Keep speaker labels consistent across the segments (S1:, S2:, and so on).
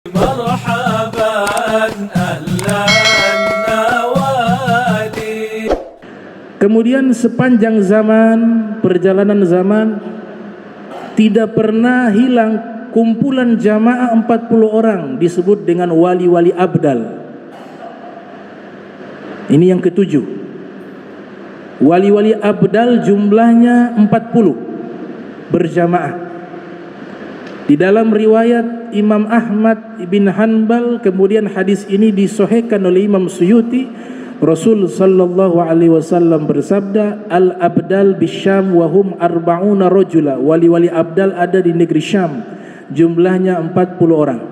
S1: مرحبا أهلا النوادي.
S2: Kemudian sepanjang zaman, perjalanan zaman, tidak pernah hilang kumpulan jamaah 40 orang disebut dengan wali-wali abdal. Ini yang ketujuh. Wali-wali abdal jumlahnya 40 berjamaah. Di dalam riwayat Imam Ahmad bin Hanbal, kemudian hadis ini disahihkan oleh Imam Suyuti, Rasul sallallahu alaihi wasallam bersabda, al-abdal bisyam wa hum arba'una rajula. Wali-wali abdal ada di negeri Syam, jumlahnya 40 orang.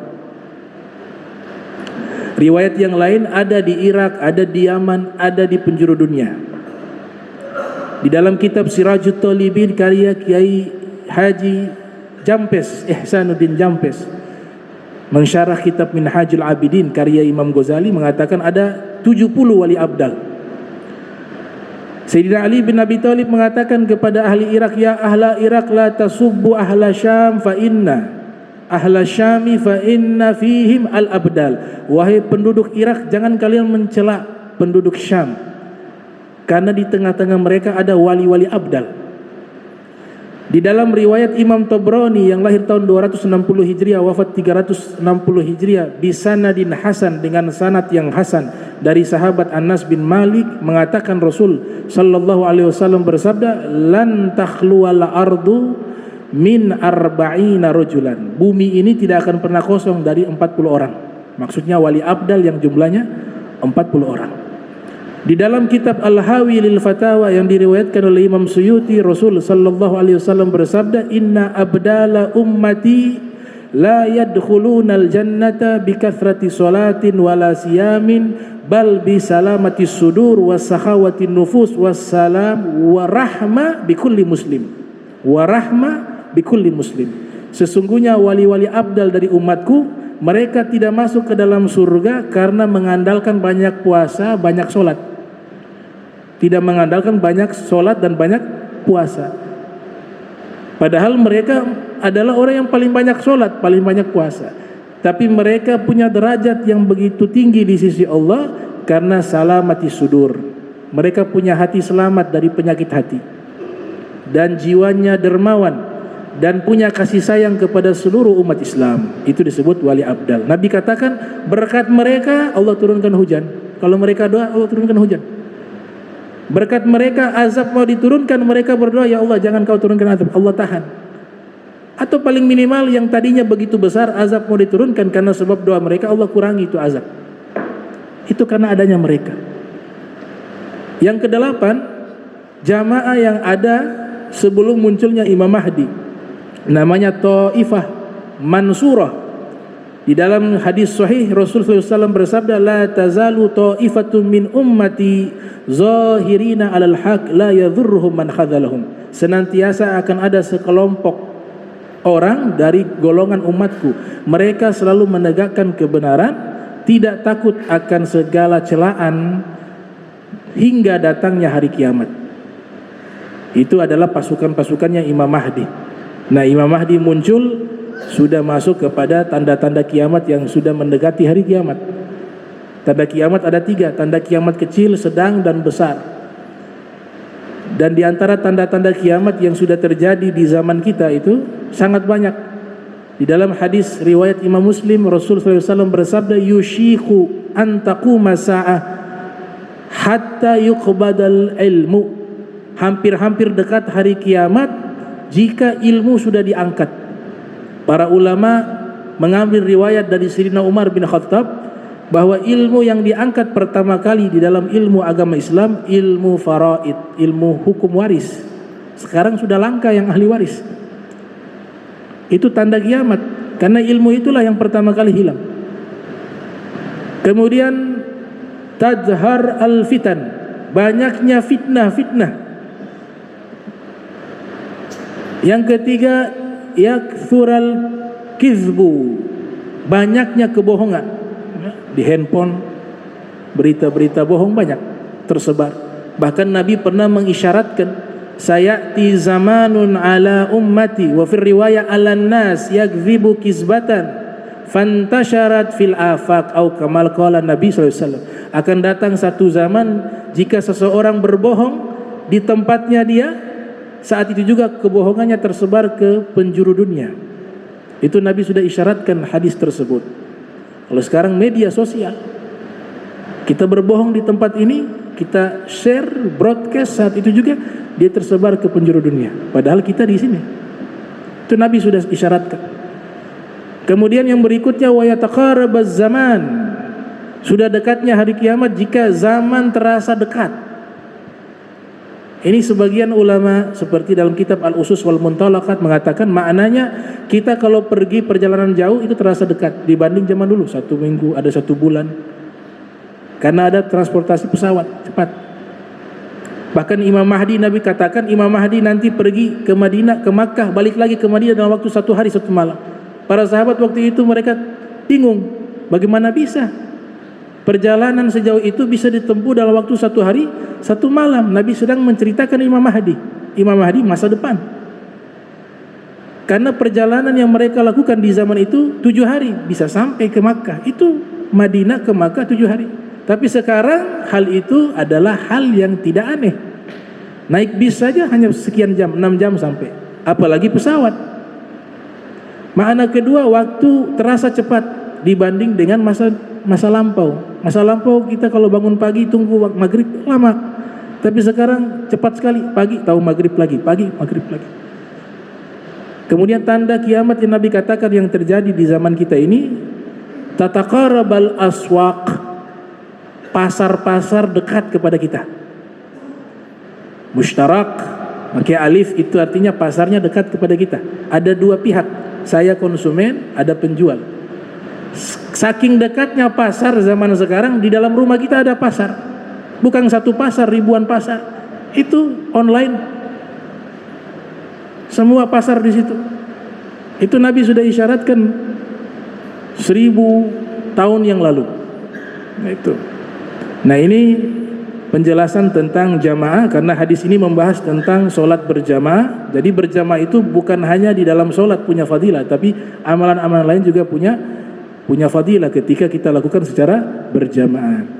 S2: Riwayat yang lain ada di Irak, ada di Yaman, ada di penjuru dunia. Di dalam kitab Sirajut Talibin karya Kiai Haji Jampes, Ihsanuddin Jampes, mensyarah kitab Minhajul Abidin karya Imam Ghazali, mengatakan ada 70 wali abdal. Sayyidina Ali bin Abi Thalib mengatakan kepada ahli Irak, ya ahla Irak la tasubbu ahla Syam fa inna ahla Syami fa inna fihim al-abdal. Wahai penduduk Irak, jangan kalian mencela penduduk Syam, karena di tengah-tengah mereka ada wali-wali abdal. Di dalam riwayat Imam Tabrani yang lahir tahun 260 Hijriah, wafat 360 Hijriah, bisanadin hasan, dengan sanad yang hasan, dari sahabat Anas bin Malik mengatakan Rasul sallallahu alaihi wasallam bersabda, lan takhluwal ardu min arba'ina rajulan. Bumi ini tidak akan pernah kosong dari 40 orang. Maksudnya wali abdal yang jumlahnya 40 orang. Di dalam kitab Al-Hawi lil Fatawa yang diriwayatkan oleh Imam Suyuti, Rasul sallallahu alaihi wasallam bersabda, inna abdala ummati la yadkhuluna al-jannata bi kathrati salatin wala siyamin bal bi salamati sudur wa sakhawati nufus wassalam wa rahma bi kulli muslim. Wa rahma bi kulli muslim. Sesungguhnya wali-wali abdal dari umatku, mereka tidak masuk ke dalam surga karena mengandalkan banyak puasa, banyak solat. Tidak mengandalkan banyak solat dan banyak puasa. Padahal mereka adalah orang yang paling banyak solat, paling banyak puasa. Tapi mereka punya derajat yang begitu tinggi di sisi Allah karena salamati sudur. Mereka punya hati selamat dari penyakit hati. Dan jiwanya dermawan dan punya kasih sayang kepada seluruh umat Islam. Itu disebut wali abdal. Nabi katakan, berkat mereka Allah turunkan hujan. Kalau mereka doa, Allah turunkan hujan. Berkat mereka azab mau diturunkan, mereka berdoa, ya Allah jangan kau turunkan azab, Allah tahan. Atau paling minimal yang tadinya begitu besar azab mau diturunkan karena sebab doa mereka, Allah kurangi itu azab. Itu karena adanya mereka. Yang kedelapan, jamaah yang ada sebelum munculnya Imam Mahdi, namanya Taifah Mansurah. Di dalam hadis sahih Rasulullah SAW bersabda, la tazalu ta'ifatun min ummati zahirina alal haq la yadhurruhum man khadhalahum. Senantiasa akan ada sekelompok orang dari golongan umatku, mereka selalu menegakkan kebenaran, tidak takut akan segala celaan hingga datangnya hari kiamat. Itu adalah pasukan-pasukannya Imam Mahdi. Nah, Imam Mahdi muncul sudah masuk kepada tanda-tanda kiamat yang sudah mendekati hari kiamat. Tanda kiamat ada 3, tanda kiamat kecil, sedang, dan besar. Dan di antara tanda-tanda kiamat yang sudah terjadi di zaman kita itu sangat banyak. Di dalam hadis riwayat Imam Muslim, Rasulullah SAW bersabda, yushiku an taquma sa'ah hatta yuqbadal ilmu. Hampir-hampir dekat hari kiamat jika ilmu sudah diangkat. Para ulama mengambil riwayat dari Sayyidina Umar bin Khattab bahwa ilmu yang diangkat pertama kali di dalam ilmu agama Islam, ilmu faraid, ilmu hukum waris. Sekarang sudah langka yang ahli waris. Itu tanda kiamat, karena ilmu itulah yang pertama kali hilang. Kemudian tadhar al-fitan, banyaknya fitnah-fitnah. Yang ketiga, yakthural kizbu, banyaknya kebohongan. Di handphone berita-berita bohong banyak tersebar. Bahkan Nabi pernah mengisyaratkan, sayati zamanun ala ummati wa fir riwayah ala nas yakdzibu kizbatan fantasyarat fil afaq au kamal qala Nabi sallallahu alaihi wasallam. Akan datang satu zaman jika seseorang berbohong di tempatnya dia, saat itu juga kebohongannya tersebar ke penjuru dunia. Itu Nabi sudah isyaratkan hadis tersebut. Kalau sekarang media sosial, kita berbohong di tempat ini, kita share, broadcast, saat itu juga dia tersebar ke penjuru dunia. Padahal kita di sini. Itu Nabi sudah isyaratkan. Kemudian yang berikutnya wa yataqarabaz zaman. Sudah dekatnya hari kiamat jika zaman terasa dekat. Ini sebagian ulama seperti dalam kitab Al-Usus wal Muntalaqat mengatakan maknanya kita kalau pergi perjalanan jauh itu terasa dekat dibanding zaman dulu 1 minggu, ada 1 bulan. Karena ada transportasi pesawat cepat. Bahkan Imam Mahdi, Nabi katakan Imam Mahdi nanti pergi ke Madinah, ke Makkah, balik lagi ke Madinah dalam waktu 1 hari 1 malam. Para sahabat waktu itu mereka bingung, bagaimana bisa perjalanan sejauh itu bisa ditempuh dalam waktu 1 hari 1 malam. Nabi sedang menceritakan Imam Mahdi. Imam Mahdi masa depan. Karena perjalanan yang mereka lakukan di zaman itu 7 hari bisa sampai ke Makkah. Itu Madinah ke Makkah 7 hari. Tapi sekarang hal itu adalah hal yang tidak aneh. Naik bis saja hanya sekian jam, 6 jam sampai. Apalagi pesawat. Makna kedua, waktu terasa cepat dibanding dengan masa lampau. Masa lampau kita kalau bangun pagi tunggu maghrib lama. Tapi sekarang cepat sekali, pagi tahu maghrib lagi, pagi maghrib lagi. Kemudian tanda kiamat yang Nabi katakan yang terjadi di zaman kita ini, tataqarabal aswaq, pasar-pasar dekat kepada kita. Mushtarak, pakai alif itu artinya pasarnya dekat kepada kita. Ada 2 pihak, saya konsumen, ada penjual. Saking dekatnya pasar zaman sekarang, di dalam rumah kita ada pasar. Bukan 1 pasar, ribuan pasar. Itu online. Semua pasar di situ. Itu Nabi sudah isyaratkan 1000 tahun yang lalu. Nah itu. Nah ini penjelasan tentang jamaah, karena hadis ini membahas tentang sholat berjamaah. Jadi berjamaah itu bukan hanya di dalam sholat punya fadilah, tapi amalan-amalan lain juga punya fadilah ketika kita lakukan secara berjamaah.